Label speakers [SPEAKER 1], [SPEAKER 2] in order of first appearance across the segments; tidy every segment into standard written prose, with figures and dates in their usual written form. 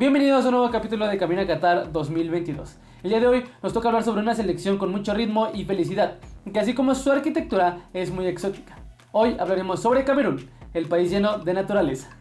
[SPEAKER 1] Bienvenidos a un nuevo capítulo de Camino a Qatar 2022. El día de hoy nos toca hablar sobre una selección con mucho ritmo y felicidad, que así como su arquitectura es muy exótica. Hoy hablaremos sobre Camerún, el país lleno de naturaleza.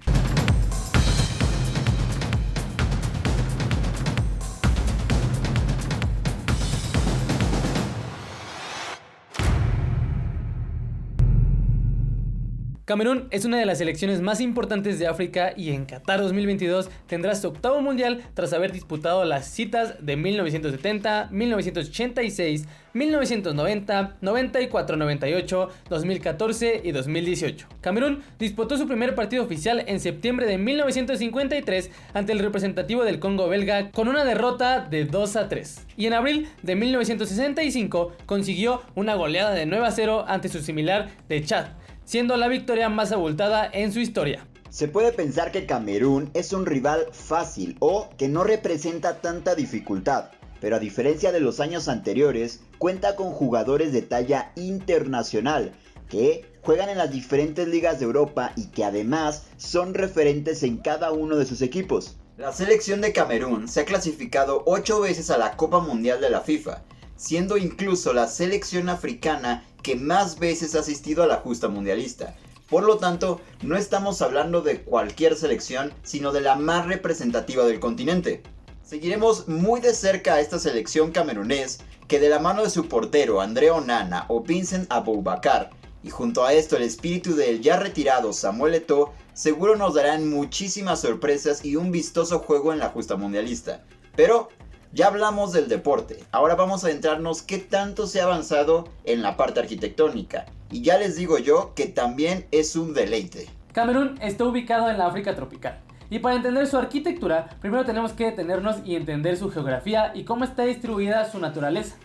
[SPEAKER 1] Camerún es una de las selecciones más importantes de África y en Qatar 2022 tendrá su octavo mundial tras haber disputado las citas de 1970, 1986, 1990, 94, 98, 2014 y 2018. Camerún disputó su primer partido oficial en septiembre de 1953 ante el representativo del Congo belga con una derrota de 2-3. Y en abril de 1965 consiguió una goleada de 9-0 ante su similar de Chad, siendo la victoria más abultada en su historia.
[SPEAKER 2] Se puede pensar que Camerún es un rival fácil o que no representa tanta dificultad, pero a diferencia de los años anteriores, cuenta con jugadores de talla internacional que juegan en las diferentes ligas de Europa y que además son referentes en cada uno de sus equipos. La selección de Camerún se ha clasificado 8 veces a la Copa Mundial de la FIFA, siendo incluso la selección africana que más veces ha asistido a la justa mundialista. Por lo tanto, no estamos hablando de cualquier selección, sino de la más representativa del continente. Seguiremos muy de cerca a esta selección camerunés, que de la mano de su portero André Onana o Vincent Aboubakar, y junto a esto el espíritu del ya retirado Samuel Eto'o, seguro nos darán muchísimas sorpresas y un vistoso juego en la justa mundialista. Pero ya hablamos del deporte, ahora vamos a adentrarnos qué tanto se ha avanzado en la parte arquitectónica. Y ya les digo yo que también es un deleite.
[SPEAKER 1] Camerún está ubicado en la África tropical. Y para entender su arquitectura, primero tenemos que detenernos y entender su geografía y cómo está distribuida su naturaleza.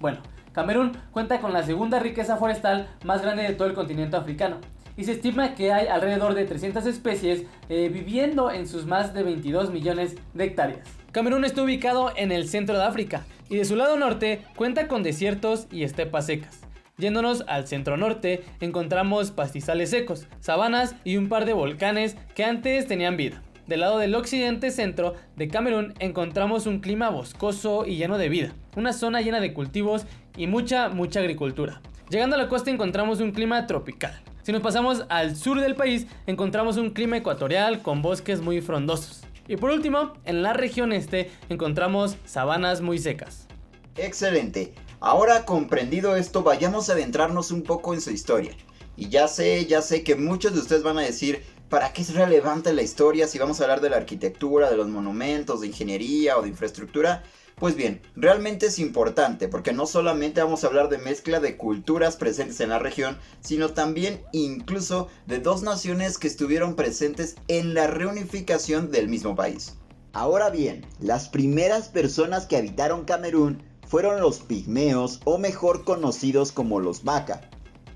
[SPEAKER 1] Bueno, Camerún cuenta con la segunda riqueza forestal más grande de todo el continente africano. Y se estima que hay alrededor de 300 especies viviendo en sus más de 22 millones de hectáreas. Camerún está ubicado en el centro de África y de su lado norte cuenta con desiertos y estepas secas. Yéndonos al centro norte encontramos pastizales secos, sabanas y un par de volcanes que antes tenían vida. Del lado del occidente centro de Camerún encontramos un clima boscoso y lleno de vida, una zona llena de cultivos y mucha agricultura. Llegando a la costa encontramos un clima tropical. Si nos pasamos al sur del país encontramos un clima ecuatorial con bosques muy frondosos. Y por último, en la región este encontramos sabanas muy secas.
[SPEAKER 2] Excelente. Ahora comprendido esto, vayamos a adentrarnos un poco en su historia. Y ya sé que muchos de ustedes van a decir, ¿para qué es relevante la historia si vamos a hablar de la arquitectura, de los monumentos, de ingeniería o de infraestructura? Pues bien, realmente es importante porque no solamente vamos a hablar de mezcla de culturas presentes en la región, sino también incluso de dos naciones que estuvieron presentes en la reunificación del mismo país. Ahora bien, las primeras personas que habitaron Camerún fueron los pigmeos, o mejor conocidos como los Baka,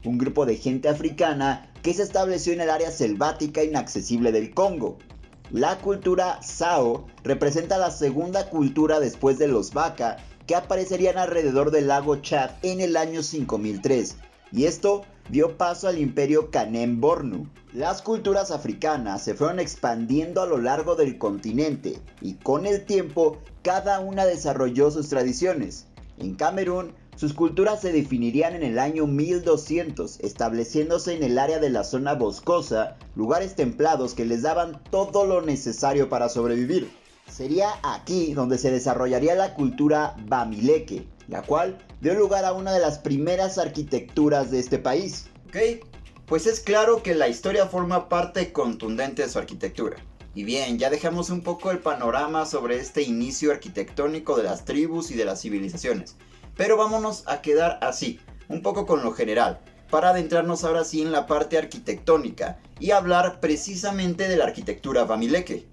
[SPEAKER 2] un grupo de gente africana que se estableció en el área selvática inaccesible del Congo. La cultura Sao representa la segunda cultura después de los Baka, que aparecerían alrededor del lago Chad en el año 5003, y esto dio paso al imperio Kanem-Bornu. Las culturas africanas se fueron expandiendo a lo largo del continente y con el tiempo cada una desarrolló sus tradiciones. En Camerún, sus culturas se definirían en el año 1200, estableciéndose en el área de la zona boscosa, lugares templados que les daban todo lo necesario para sobrevivir. Sería aquí donde se desarrollaría la cultura Bamileke, la cual dio lugar a una de las primeras arquitecturas de este país. Ok, pues es claro que la historia forma parte contundente de su arquitectura. Y bien, ya dejamos un poco el panorama sobre este inicio arquitectónico de las tribus y de las civilizaciones. Pero vámonos a quedar así, un poco con lo general, para adentrarnos ahora sí en la parte arquitectónica y hablar precisamente de la arquitectura Bamileke.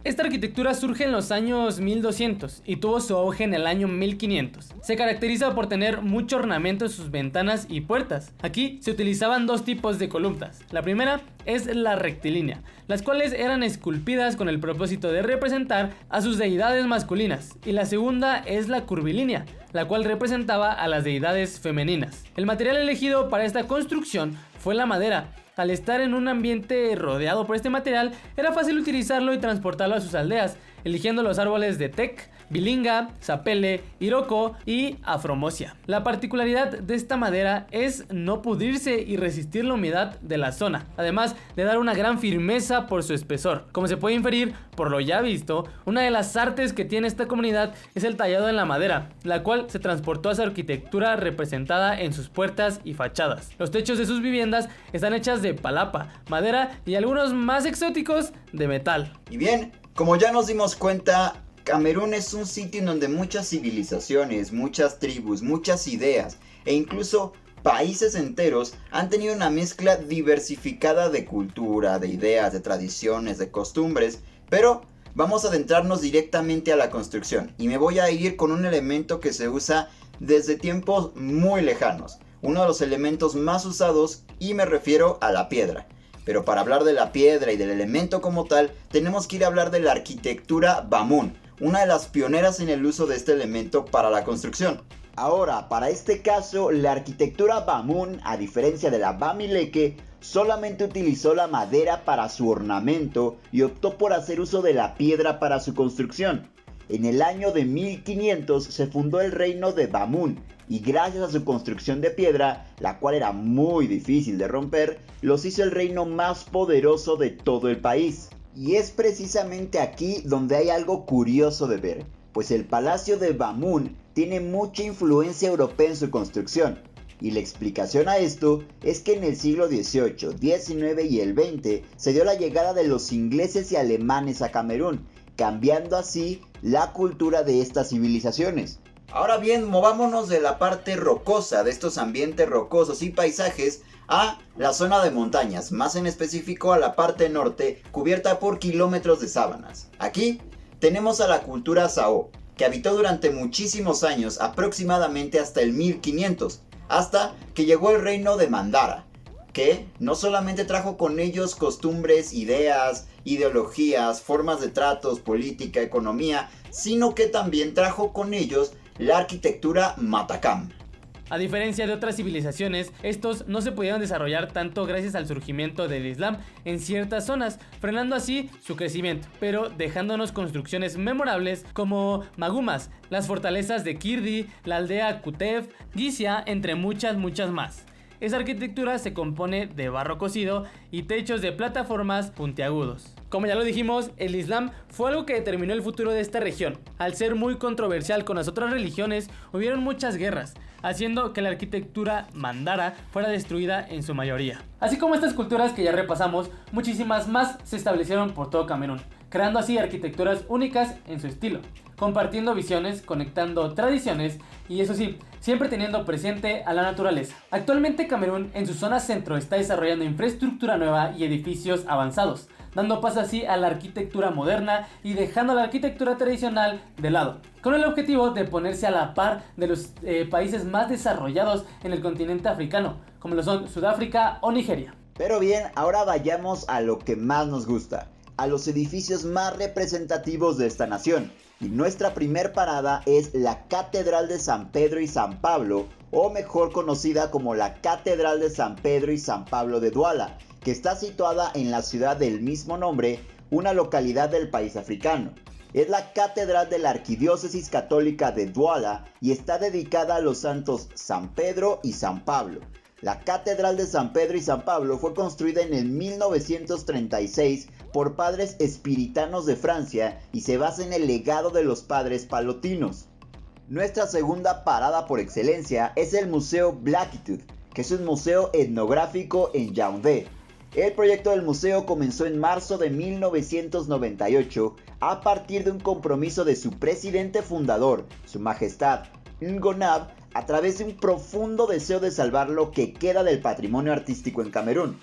[SPEAKER 1] Esta arquitectura surge en los años 1200 y tuvo su auge en el año 1500. Se caracteriza por tener mucho ornamento en sus ventanas y puertas. Aquí se utilizaban dos tipos de columnas. La primera es la rectilínea, las cuales eran esculpidas con el propósito de representar a sus deidades masculinas, y la segunda es la curvilínea, la cual representaba a las deidades femeninas. El material elegido para esta construcción fue la madera. Al estar en un ambiente rodeado por este material, era fácil utilizarlo y transportarlo a sus aldeas, eligiendo los árboles de Tec, Bilinga, Sapele, Iroko y Afromosia. La particularidad de esta madera es no pudrirse y resistir la humedad de la zona, además de dar una gran firmeza por su espesor. Como se puede inferir por lo ya visto, una de las artes que tiene esta comunidad es el tallado en la madera, la cual se transportó a su arquitectura representada en sus puertas y fachadas. Los techos de sus viviendas están hechas de palapa, madera y algunos más exóticos de metal.
[SPEAKER 2] Y bien, como ya nos dimos cuenta, Camerún es un sitio en donde muchas civilizaciones, muchas tribus, muchas ideas e incluso países enteros han tenido una mezcla diversificada de cultura, de ideas, de tradiciones, de costumbres, pero vamos a adentrarnos directamente a la construcción y me voy a ir con un elemento que se usa desde tiempos muy lejanos, uno de los elementos más usados y me refiero a la piedra. Pero para hablar de la piedra y del elemento como tal, tenemos que ir a hablar de la arquitectura Bamun, una de las pioneras en el uso de este elemento para la construcción. Ahora, para este caso, la arquitectura Bamun, a diferencia de la Bamileke, solamente utilizó la madera para su ornamento y optó por hacer uso de la piedra para su construcción. En el año de 1500 se fundó el reino de Bamun y gracias a su construcción de piedra, la cual era muy difícil de romper, los hizo el reino más poderoso de todo el país. Y es precisamente aquí donde hay algo curioso de ver, pues el palacio de Bamun tiene mucha influencia europea en su construcción. Y la explicación a esto es que en el siglo XVIII, XIX y el XX se dio la llegada de los ingleses y alemanes a Camerún, cambiando así la cultura de estas civilizaciones. Ahora bien, movámonos de la parte rocosa, de estos ambientes rocosos y paisajes, a la zona de montañas, más en específico a la parte norte, cubierta por kilómetros de sabanas. Aquí tenemos a la cultura Sao, que habitó durante muchísimos años, aproximadamente hasta el 1500, hasta que llegó el reino de Mandara, que no solamente trajo con ellos costumbres, ideas, ideologías, formas de tratos, política, economía, sino que también trajo con ellos la arquitectura Matakam.
[SPEAKER 1] A diferencia de otras civilizaciones, estos no se pudieron desarrollar tanto gracias al surgimiento del Islam en ciertas zonas, frenando así su crecimiento, pero dejándonos construcciones memorables como Magumas, las fortalezas de Kirdi, la aldea Kutev, Gizia, entre muchas más. Esa arquitectura se compone de barro cocido y techos de plataformas puntiagudos. Como ya lo dijimos, el Islam fue algo que determinó el futuro de esta región. Al ser muy controversial con las otras religiones, hubieron muchas guerras, haciendo que la arquitectura mandara fuera destruida en su mayoría. Así como estas culturas que ya repasamos, muchísimas más se establecieron por todo Camerún, creando así arquitecturas únicas en su estilo, compartiendo visiones, conectando tradiciones y eso sí, siempre teniendo presente a la naturaleza. Actualmente Camerún en su zona centro está desarrollando infraestructura nueva y edificios avanzados, dando paso así a la arquitectura moderna y dejando la arquitectura tradicional de lado, con el objetivo de ponerse a la par de los países más desarrollados en el continente africano, como lo son Sudáfrica o Nigeria.
[SPEAKER 2] Pero bien, ahora vayamos a lo que más nos gusta, a los edificios más representativos de esta nación. Y nuestra primer parada es la Catedral de San Pedro y San Pablo, o mejor conocida como la Catedral de San Pedro y San Pablo de Douala, que está situada en la ciudad del mismo nombre, una localidad del país africano. Es la catedral de la Arquidiócesis Católica de Douala y está dedicada a los santos San Pedro y San Pablo. La Catedral de San Pedro y San Pablo fue construida en el 1936 por padres espiritanos de Francia y se basa en el legado de los padres palotinos. Nuestra segunda parada por excelencia es el Museo Blackitude, que es un museo etnográfico en Yaoundé. El proyecto del museo comenzó en marzo de 1998 a partir de un compromiso de su presidente fundador, Su Majestad Ngonab, a través de un profundo deseo de salvar lo que queda del patrimonio artístico en Camerún.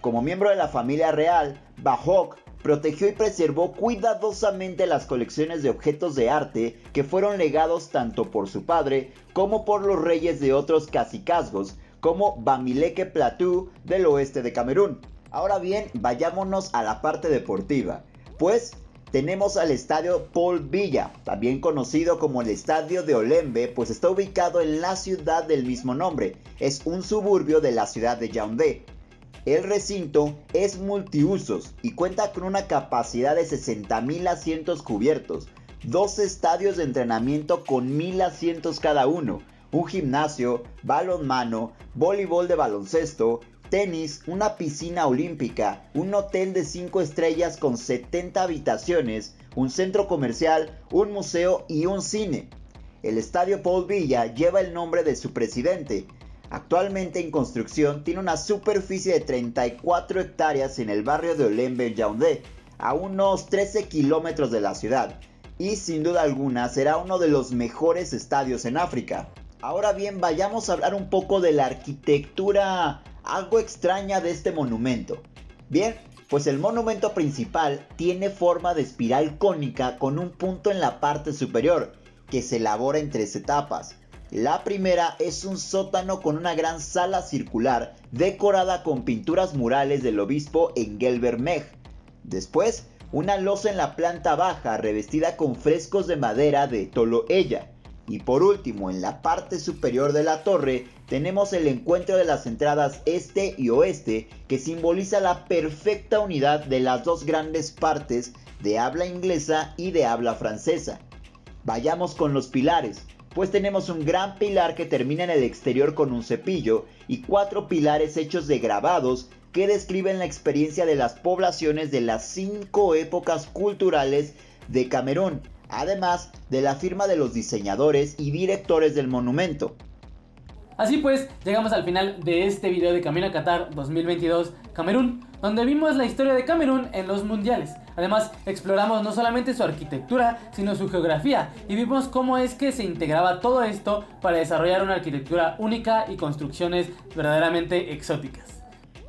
[SPEAKER 2] Como miembro de la familia real, Bahok protegió y preservó cuidadosamente las colecciones de objetos de arte que fueron legados tanto por su padre como por los reyes de otros cacicazgos, como Bamileke Plateau del oeste de Camerún. Ahora bien, vayámonos a la parte deportiva, pues tenemos al estadio Paul Biya, también conocido como el estadio de Olembe, pues está ubicado en la ciudad del mismo nombre, es un suburbio de la ciudad de Yaoundé. El recinto es multiusos y cuenta con una capacidad de 60,000 asientos cubiertos, 2 estadios de entrenamiento con 1,000 asientos cada uno, un gimnasio, balonmano, voleibol de baloncesto, tenis, una piscina olímpica, un hotel de 5 estrellas con 70 habitaciones, un centro comercial, un museo y un cine. El estadio Paul Villa lleva el nombre de su presidente. Actualmente en construcción, tiene una superficie de 34 hectáreas en el barrio de Olembe-Yaoundé, a unos 13 kilómetros de la ciudad, y sin duda alguna será uno de los mejores estadios en África. Ahora bien, vayamos a hablar un poco de la arquitectura algo extraña de este monumento. Bien, pues el monumento principal tiene forma de espiral cónica con un punto en la parte superior, que se elabora en 3 etapas. La primera es un sótano con una gran sala circular decorada con pinturas murales del obispo Engelbert Meg. Después, una losa en la planta baja revestida con frescos de madera de Toloella. Y por último, en la parte superior de la torre tenemos el encuentro de las entradas este y oeste, que simboliza la perfecta unidad de las dos grandes partes de habla inglesa y de habla francesa. Vayamos con los pilares, pues tenemos un gran pilar que termina en el exterior con un cepillo y 4 pilares hechos de grabados que describen la experiencia de las poblaciones de las 5 épocas culturales de Camerún, además de la firma de los diseñadores y directores del monumento.
[SPEAKER 1] Así pues, llegamos al final de este video de Camino a Qatar 2022 Camerún, donde vimos la historia de Camerún en los mundiales. Además, exploramos no solamente su arquitectura, sino su geografía, y vimos cómo es que se integraba todo esto para desarrollar una arquitectura única y construcciones verdaderamente exóticas.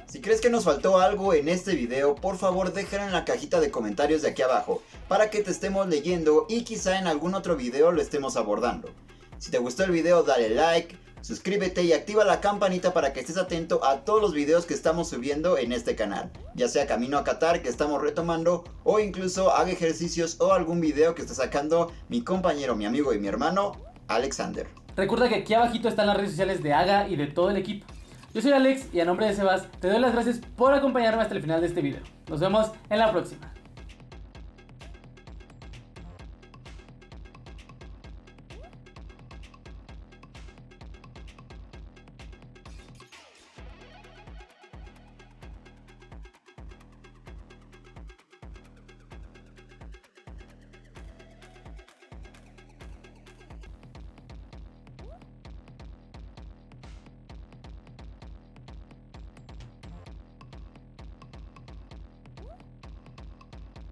[SPEAKER 2] Si crees que nos faltó algo en este video, por favor déjalo en la cajita de comentarios de aquí abajo, para que te estemos leyendo y quizá en algún otro video lo estemos abordando. Si te gustó el video, dale like, suscríbete y activa la campanita para que estés atento a todos los videos que estamos subiendo en este canal, ya sea Camino a Qatar que estamos retomando, o incluso haga ejercicios o algún video que está sacando mi compañero, mi amigo y mi hermano, Alexander.
[SPEAKER 1] Recuerda que aquí abajito están las redes sociales de Aga y de todo el equipo. Yo soy Alex y a nombre de Sebas te doy las gracias por acompañarme hasta el final de este video. Nos vemos en la próxima.